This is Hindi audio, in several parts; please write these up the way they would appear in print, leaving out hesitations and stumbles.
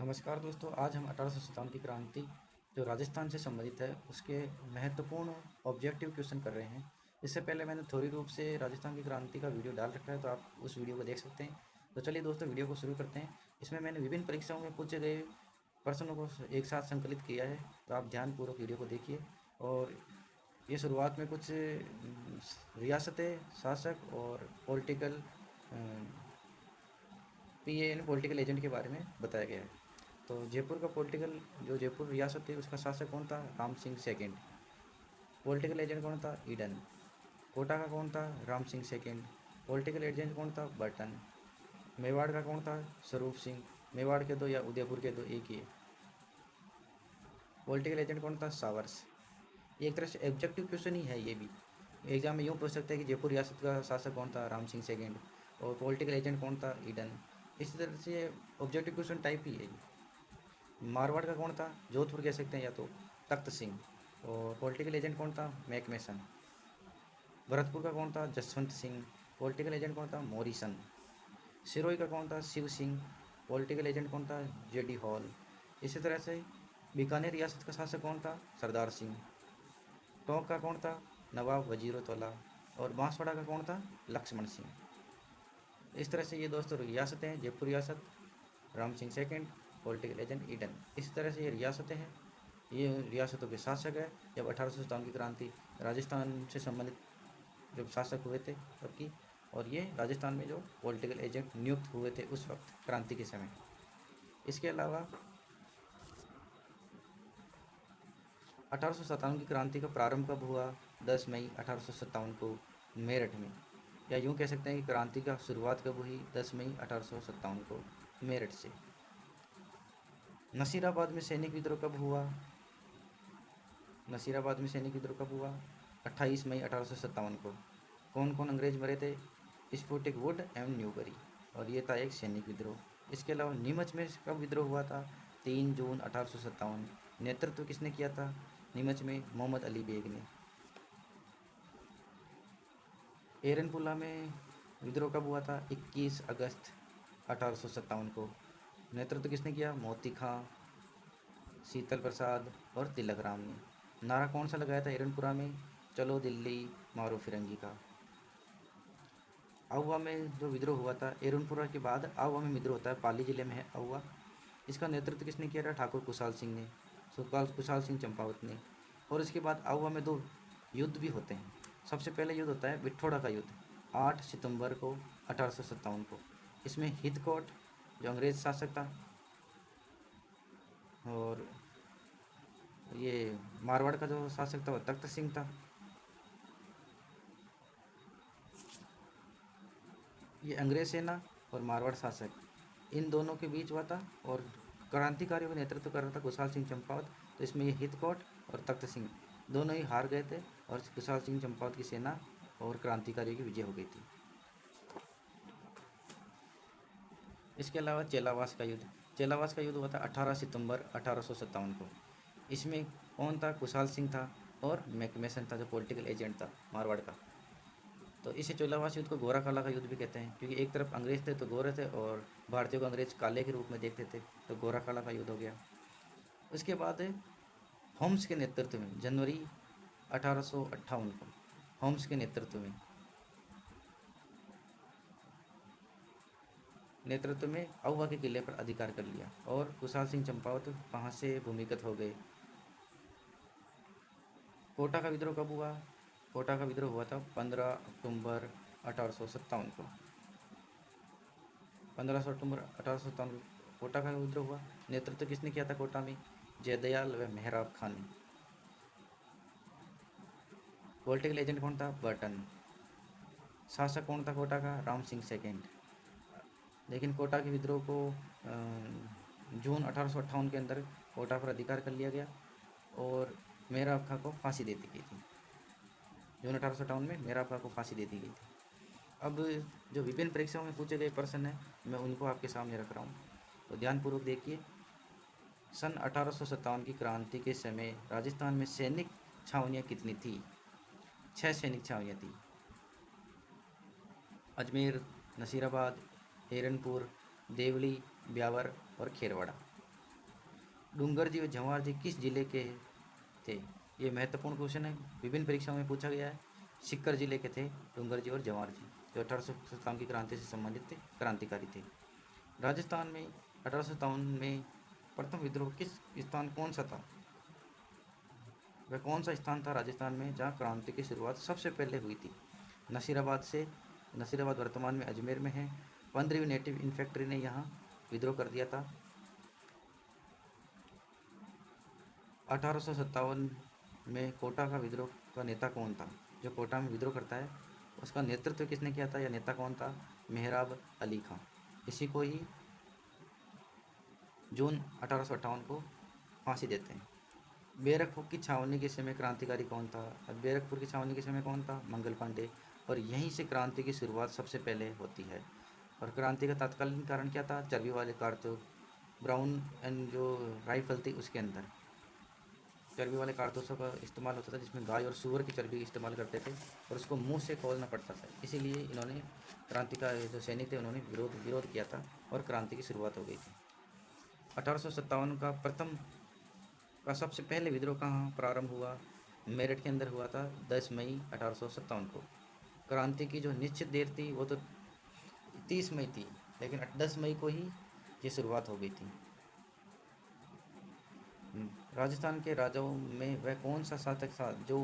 नमस्कार दोस्तों, आज हम 1857 की क्रांति जो राजस्थान से संबंधित है उसके महत्वपूर्ण ऑब्जेक्टिव क्वेश्चन कर रहे हैं। इससे पहले मैंने थोड़ी रूप से राजस्थान की क्रांति का वीडियो डाल रखा है, तो आप उस वीडियो को देख सकते हैं। तो चलिए दोस्तों, वीडियो को शुरू करते हैं। इसमें मैंने विभिन्न परीक्षाओं में पूछे गए प्रश्नों को एक साथ संकलित किया है, तो आप ध्यानपूर्वक वीडियो को देखिए। और ये शुरुआत में कुछ रियासतें, शासक और पॉलिटिकल पीए यानी पॉलिटिकल एजेंट के बारे में बताया गया है। तो जयपुर का पॉलिटिकल जो जयपुर रियासत थी उसका शासक कौन था? Ram Singh second. Political agent कौन था? ईडन। कोटा का कौन था? Ram Singh second. Political agent कौन था? बर्टन। मेवाड़ का कौन था? स्वरूप सिंह। मेवाड़ के दो या उदयपुर के दो, एक ही है। पॉलिटिकल एजेंट कौन था? सावर्स। ये एक तरह से ऑब्जेक्टिव क्वेश्चन ही है ये भी। एग्जाम में यूँ पूछ सकते हैं कि जयपुर रियासत का शासक कौन था? राम सिंह सेकेंड। और पॉलिटिकल एजेंट कौन था? ईडन। इसी तरह से ऑब्जेक्टिव क्वेश्चन टाइप ही है ये। मारवाड़ का कौन था? जोधपुर कह सकते हैं या तो तख्त सिंह। और पॉलिटिकल एजेंट कौन था? मैकमेसन। भरतपुर का कौन था? जसवंत सिंह। पॉलिटिकल एजेंट कौन था? मॉरिसन। सिरोही का कौन था? शिव सिंह। पॉलिटिकल एजेंट कौन था? JD hall. इसी तरह से बीकानेर रियासत का शासक कौन था? सरदार सिंह। टोंक का कौन था? नवाब वजीरुद्दौला। और बांसवाड़ा का कौन था? लक्ष्मण सिंह। इस तरह से ये दोस्तों रियासतें हैं। जयपुर रियासत, Ram Singh second, political agent Eden. इस तरह से ये रियासतें हैं, ये रियासतों के शासक है। जब 1857 की क्रांति राजस्थान से संबंधित जब शासक हुए थे तब की, और ये राजस्थान में जो पॉलिटिकल एजेंट नियुक्त हुए थे उस वक्त क्रांति के समय। इसके अलावा 1857 की क्रांति का प्रारंभ कब हुआ? 10 मई 1857 को मेरठ में। या यूँ कह सकते हैं कि क्रांति का शुरुआत कब हुई? 10 मई 1857 को मेरठ से। नसीराबाद में सैनिक विद्रोह कब हुआ? नसीराबाद में सैनिक विद्रोह कब हुआ? 28 मई 1857 को। कौन कौन अंग्रेज मरे थे? स्पुटिक वुड एवं न्यूबरी। और ये था एक सैनिक विद्रोह। इसके अलावा नीमच में कब विद्रोह हुआ था? 3 जून 1857। नेतृत्व किसने किया था नीमच में? मोहम्मद अली बेग ने। एरनपुला में विद्रोह कब हुआ था? 21 अगस्त 1857 को। नेतृत्व किसने किया? मोती खां, शीतल प्रसाद और तिलक राम ने। नारा कौन सा लगाया था एरनपुरा में? चलो दिल्ली मारो फिरंगी का। आहुआ में जो विद्रोह हुआ था, एरनपुरा के बाद आहुआ में विद्रोह होता है, पाली जिले में है आहुआ। इसका नेतृत्व किसने किया था? ठाकुर कुशाल सिंह ने, सुखपाल कुशाल सिंह चंपावत ने। और इसके बाद आहुआ में दो युद्ध भी होते हैं। सबसे पहले युद्ध होता है बिठोड़ा का युद्ध, 8 सितंबर को 1857 को। इसमें हितकोट जो अंग्रेज शासक था, और ये मारवाड़ का जो शासक था वह तख्त सिंह था। ये अंग्रेज सेना और मारवाड़ शासक, इन दोनों के बीच हुआ था। और क्रांतिकारियों का नेतृत्व कर रहा था कुशाल सिंह चंपावत। तो इसमें ये हितकोट और तख्त सिंह दोनों ही हार गए थे, और कुशाल सिंह चंपावत की सेना और क्रांतिकारियों की विजय हो गई थी। इसके अलावा चेलावास का युद्ध, चेलावास का युद्ध हुआ था 18 सितंबर 1857 को। इसमें कौन था? कुशाल सिंह था और मैकमेसन था जो पॉलिटिकल एजेंट था मारवाड़ का। तो इसी चोलावास युद्ध को गोरा काला का युद्ध भी कहते हैं, क्योंकि एक तरफ अंग्रेज थे तो गोरे थे, और भारतीयों को अंग्रेज काले के रूप में देखते थे, तो गोरा काला का युद्ध हो गया। उसके बाद होम्स के नेतृत्व में जनवरी 1858 को, होम्स के नेतृत्व में आहुआ के किले पर अधिकार कर लिया, और कुशाल सिंह चंपावत वहाँ से भूमिगत हो गए। कोटा का विद्रोह कब हुआ? कोटा का विद्रोह हुआ था 15 अक्टूबर 1857 को। 15 अक्टूबर 1857 को कोटा का विद्रोह हुआ। नेतृत्व किसने किया था कोटा में? जयदयाल व मेहराब खान ने। पॉलिटिकल एजेंट कौन था? बर्टन। शासक कौन था कोटा का? राम सिंह सेकेंड। लेकिन कोटा के विद्रोह को जून 1858 के अंदर कोटा पर अधिकार कर लिया गया, और मेहराब खां को फांसी दे दी गई थी। जून 1858 में मेहराब खां को फांसी दे दी गई थी। अब जो विभिन्न परीक्षाओं में पूछे गए प्रश्न हैं, मैं उनको आपके सामने रख रहा हूँ, तो ध्यानपूर्वक देखिए। सन 1857 की क्रांति के समय राजस्थान में सैनिक छावनियाँ कितनी थी? 6 सैनिक छावनियाँ थी। अजमेर, नसीराबाद, एरनपुर, देवली, ब्यावर और खेरवाड़ा। डूंगर जी व जवाहर जी किस जिले के थे? ये महत्वपूर्ण क्वेश्चन है, विभिन्न परीक्षाओं में पूछा गया है। सीकर जिले के थे डूंगर जी और जवाहर जी, जो 1857 की क्रांति से संबंधित थे, क्रांतिकारी थे। राजस्थान में 1857 में प्रथम विद्रोह किस स्थान कौन सा था? वह कौन सा स्थान था राजस्थान में जहाँ क्रांति की शुरुआत सबसे पहले हुई थी? नसीराबाद से। नसीराबाद वर्तमान में अजमेर में है। 15वीं नेटिव इन्फेंट्री ने यहाँ विद्रोह कर दिया था। 1857 में कोटा का विद्रोह का नेता कौन था? जो कोटा में विद्रोह करता है उसका नेतृत्व किसने किया था, या नेता कौन था? मेहराब अली खां। इसी को ही जून 1858 को फांसी देते हैं। बैरकपुर की छावनी के समय क्रांतिकारी कौन था? अब बैरकपुर की छावनी के समय कौन था? मंगल पांडे। और यहीं से क्रांति की शुरुआत सबसे पहले होती है। और क्रांति का तत्कालीन कारण क्या था? चर्बी वाले कारतूस, ब्राउन एंड जो राइफल थी उसके अंदर चर्बी वाले कारतूसों का इस्तेमाल होता था, जिसमें गाय और सूअर की चर्बी इस्तेमाल करते थे और उसको मुंह से खोलना पड़ता था। इसीलिए इन्होंने क्रांति का जो सैनिक थे उन्होंने विरोध किया था और क्रांति की शुरुआत हो गई थी। 1857 का प्रथम का सबसे पहले विद्रोह कहाँ प्रारंभ हुआ? मेरठ के अंदर हुआ था 10 मई 1857 को। क्रांति की जो निश्चित देर थी वो तो 30 मई थी, लेकिन 10 मई को ही ये शुरुआत हो गई थी। राजस्थान के राजाओं में वह कौन सा शासक था जो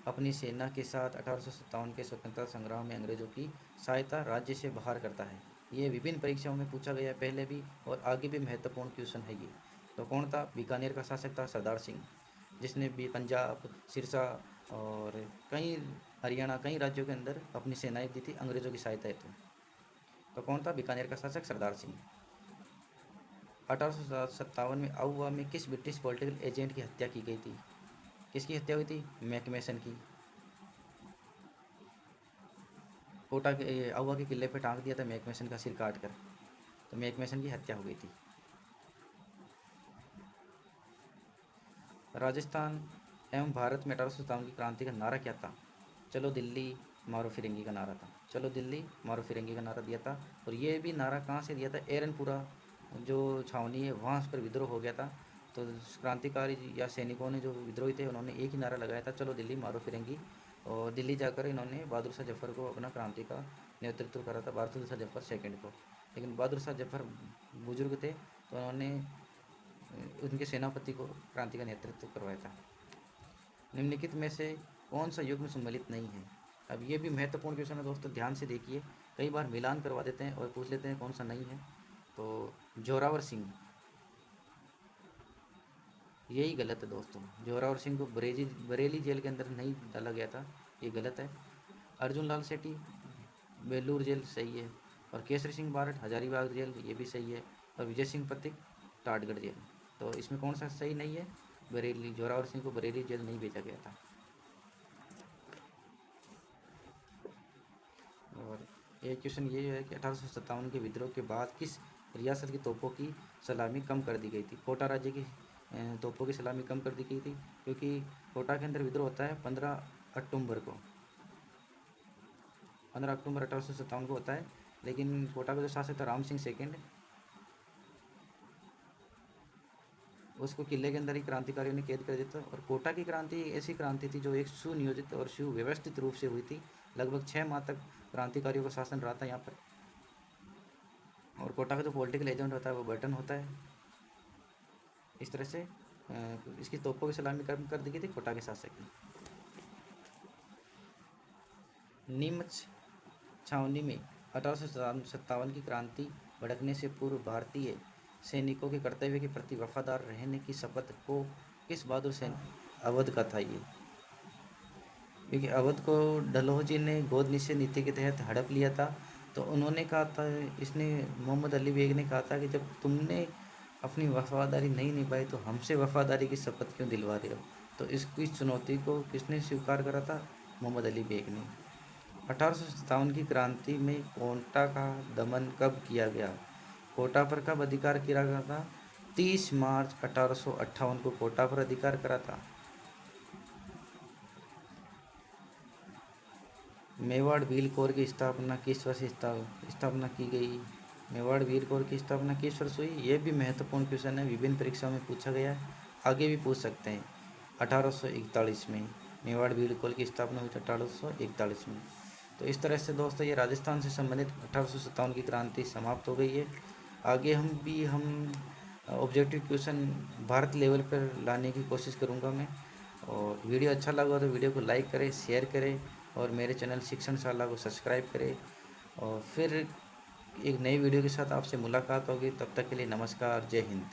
अपनी सेना के साथ 1857 के स्वतंत्रता संग्राम में अंग्रेजों की सहायता राज्य से बाहर करता है? ये विभिन्न परीक्षाओं में पूछा गया है पहले भी और आगे भी महत्वपूर्ण क्वेश्चन है ये। तो कौन था? बीकानेर का शासक था सरदार सिंह, जिसने भी पंजाब, सिरसा और कई हरियाणा कई राज्यों के अंदर अपनी सेनाएं दी थी अंग्रेजों की सहायता हेतु। तो कौन था? बीकानेर का शासक सरदार सिंह। 1857 में आउवा में किस ब्रिटिश पॉलिटिकल एजेंट की हत्या की गई थी? किसकी हत्या हुई थी? मैकमेसन की। कोटा के आउवा के किले पर टांग दिया था मैकमेसन का सिर काट कर, तो मैकमेसन की हत्या हो गई थी। राजस्थान एवं भारत में 1857 की क्रांति का नारा क्या था? चलो दिल्ली मारो फिरंगी का नारा था। चलो दिल्ली मारो फिरंगी का नारा दिया था। और ये भी नारा कहाँ से दिया था? एरनपुरा जो छावनी है वहाँ पर विद्रोह हो गया था। तो क्रांतिकारी या सैनिकों ने जो विद्रोही थे उन्होंने एक ही नारा लगाया था, चलो दिल्ली मारो फिरंगी। और दिल्ली जाकर इन्होंने बहादुर शाह जफर को अपना क्रांति का नेतृत्व करा था, बहादुर शाह जफर सेकंड को। लेकिन बहादुर शाह जफर बुजुर्ग थे तो उन्होंने उनके सेनापति को क्रांति का नेतृत्व करवाया था। निम्नलिखित में से कौन सा युग में सम्मिलित नहीं है? अब ये भी महत्वपूर्ण क्वेश्चन है दोस्तों, ध्यान से देखिए। कई बार मिलान करवा देते हैं और पूछ लेते हैं कौन सा नहीं है। तो जोरावर सिंह, यही गलत है दोस्तों। जोरावर सिंह को बरेली जेल के अंदर नहीं डाला गया था, ये गलत है। अर्जुन लाल सेठी बेलूर जेल सही है। और केसरी सिंह बारठ हजारीबाग जेल, ये भी सही है। और विजय सिंह पथिक टाटगढ़ जेल। तो इसमें कौन सा सही नहीं है? बरेली, जोरावर सिंह को बरेली जेल नहीं भेजा गया था। और एक क्वेश्चन ये है कि 1857 के विद्रोह के बाद किस रियासत की तोपों की सलामी कम कर दी गई थी? कोटा राज्य की तोपों की सलामी कम कर दी गई थी, क्योंकि कोटा के अंदर विद्रोह होता है 15 अक्टूबर को। 15 अक्टूबर 1857 को होता है। लेकिन कोटा का जो शासक था राम सिंह सेकेंड, उसको किले के अंदर ही क्रांतिकारियों ने कैद कर दिया था। और कोटा की क्रांति ऐसी क्रांति थी जो एक सुनियोजित और सुव्यवस्थित रूप से हुई थी। लगभग 6 माह तक क्रांतिकारियों का शासन रहा था यहाँ पर। और कोटा का जो पॉलिटिकल एजेंट होता है वो बर्टन होता है। इस तरह से इसकी तोपों की सलामी कम कर दी गई थी कोटा के शासक की। नीमच छावनी में 1857 की क्रांति भड़कने से पूर्व भारतीय सैनिकों के कर्तव्य के प्रति वफादार रहने की शपथ को किस बहादुर सैन अवध का था ये? क्योंकि अवध को डलहौजी ने गोद निषेध नीति के तहत हड़प लिया था। तो उन्होंने कहा था, इसने मोहम्मद अली बेग ने कहा था कि जब तुमने अपनी वफादारी नहीं निभाई तो हमसे वफादारी की शपथ क्यों दिलवा रहे हो? तो इसकी चुनौती को किसने स्वीकार करा था? मोहम्मद अली बेग ने। 1857 की क्रांति में कोटा का दमन कब किया गया? कोटा पर कब अधिकार किया गया था? 30 मार्च 1858 को कोटा पर अधिकार करा था। मेवाड़ भील कोर की स्थापना किस वर्ष स्थापना की गई? मेवाड़ वीर कौर की स्थापना किस वर्ष हुई? ये भी महत्वपूर्ण क्वेश्चन है, विभिन्न परीक्षाओं में पूछा गया है, आगे भी पूछ सकते हैं। 1841 में मेवाड़ वीर कौर की स्थापना हुई थी 1841 में। तो इस तरह से दोस्तों ये राजस्थान से संबंधित 1857 की क्रांति समाप्त हो गई है। आगे हम ऑब्जेक्टिव क्वेश्चन भारत लेवल पर लाने की कोशिश करूँगा मैं। और वीडियो अच्छा लगा तो वीडियो को लाइक करें, शेयर करें और मेरे चैनल शिक्षणशाला को सब्सक्राइब करें। और फिर एक नई वीडियो के साथ आपसे मुलाकात होगी। तब तक के लिए नमस्कार, जय हिंद।